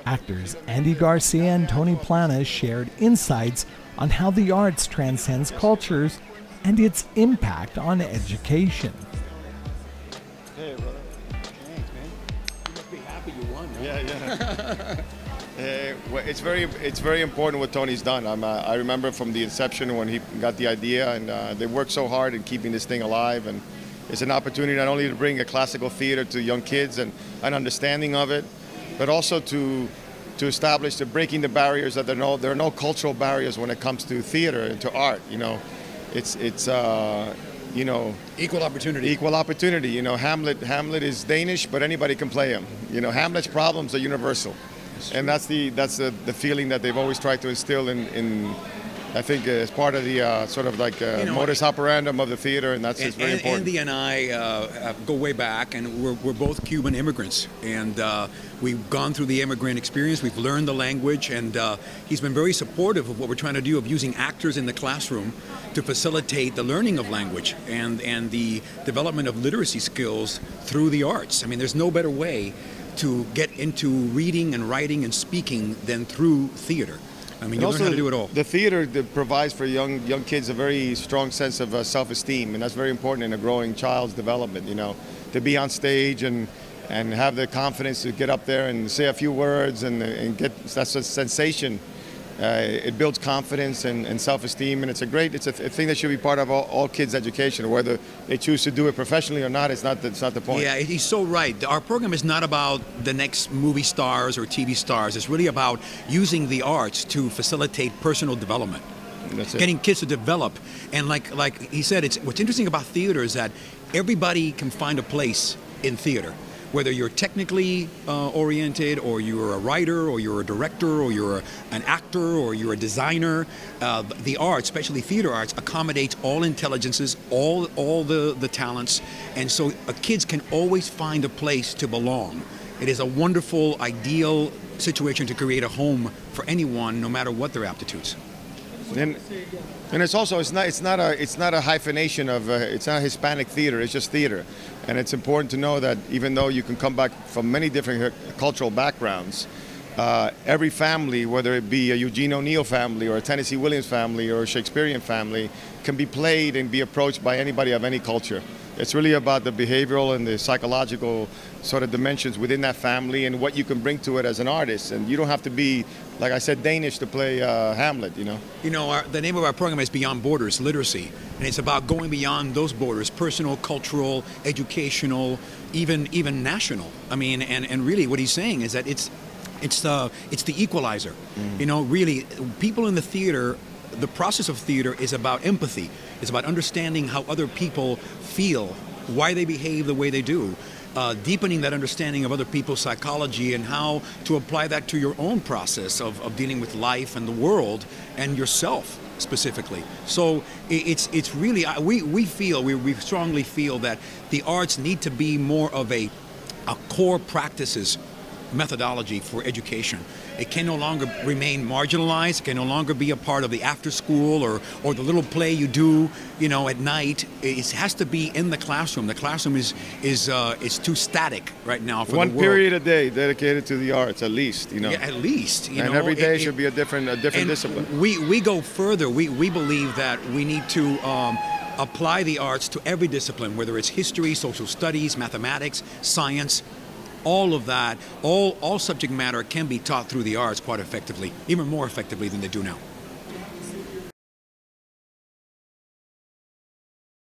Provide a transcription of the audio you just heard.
Actors Andy Garcia and Tony Plana shared insights on how the arts transcends cultures and its impact on education. Hey, brother. Thanks, man. You must be happy you won. Yeah. Well, it's very important what Tony's done. I remember from the inception when he got the idea, and they worked so hard in keeping this thing alive. And it's an opportunity not only to bring a classical theater to young kids and an understanding of it, but also to establish breaking the barriers that there are no cultural barriers when it comes to theater and to art. You know, it's you know, equal opportunity. Equal opportunity. You know, Hamlet is Danish, but anybody can play him. You know, Hamlet's problems are universal. And that's the feeling that they've always tried to instill in I think as part of the sort of like modus operandum of the theater, and that's very important. Andy and I go way back, and we're both Cuban immigrants, and we've gone through the immigrant experience. We've learned the language, and he's been very supportive of what we're trying to do of using actors in the classroom to facilitate the learning of language and the development of literacy skills through the arts. I mean, there's no better way to get into reading and writing and speaking than through theater. I mean, you learn how to do it all. The theater that provides for young kids a very strong sense of self-esteem, and that's very important in a growing child's development. You know, to be on stage and have the confidence to get up there and say a few words and get that's a sensation. It builds confidence and self-esteem, and it's a thing that should be part of all kids' education. Whether they choose to do it professionally or not, it's not the point. Yeah, he's so right. Our program is not about the next movie stars or TV stars. It's really about using the arts to facilitate personal development. That's it. Getting kids to develop. And like he said, what's interesting about theater is that everybody can find a place in theater. Whether you're technically oriented, or you're a writer, or you're a director, or you're an actor, or you're a designer, the arts, especially theater arts, accommodates all intelligences, all the talents, and so kids can always find a place to belong. It is a wonderful, ideal situation to create a home for anyone, no matter what their aptitudes. And it's also it's not a hyphenation of it's not Hispanic theater. It's just theater, and it's important to know that even though you can come back from many different cultural backgrounds, every family, whether it be a Eugene O'Neill family or a Tennessee Williams family or a Shakespearean family, can be played and be approached by anybody of any culture. It's really about the behavioral and the psychological sort of dimensions within that family and what you can bring to it as an artist. And you don't have to be, like I said, Danish to play Hamlet, you know. You know, the name of our program is Beyond Borders, Literacy. And it's about going beyond those borders, personal, cultural, educational, even national. I mean, and really what he's saying is that it's the equalizer. Mm-hmm. You know, really, people in the theater, the process of theater is about empathy. It's about understanding how other people feel, why they behave the way they do, deepening that understanding of other people's psychology and how to apply that to your own process of dealing with life and the world and yourself specifically. So it's really, we strongly feel that the arts need to be more of a core practices methodology for education. It can no longer remain marginalized. It can no longer be a part of the after school or the little play you do, you know, at night. It has to be in the classroom. The classroom is too static right now for one the world. Period a day dedicated to the arts, at least, you know. Yeah, at least, you know. And every day should be a different discipline. We go further. We believe that we need to apply the arts to every discipline, whether it's history, social studies, mathematics, science. All of that, all subject matter can be taught through the arts quite effectively, even more effectively than they do now.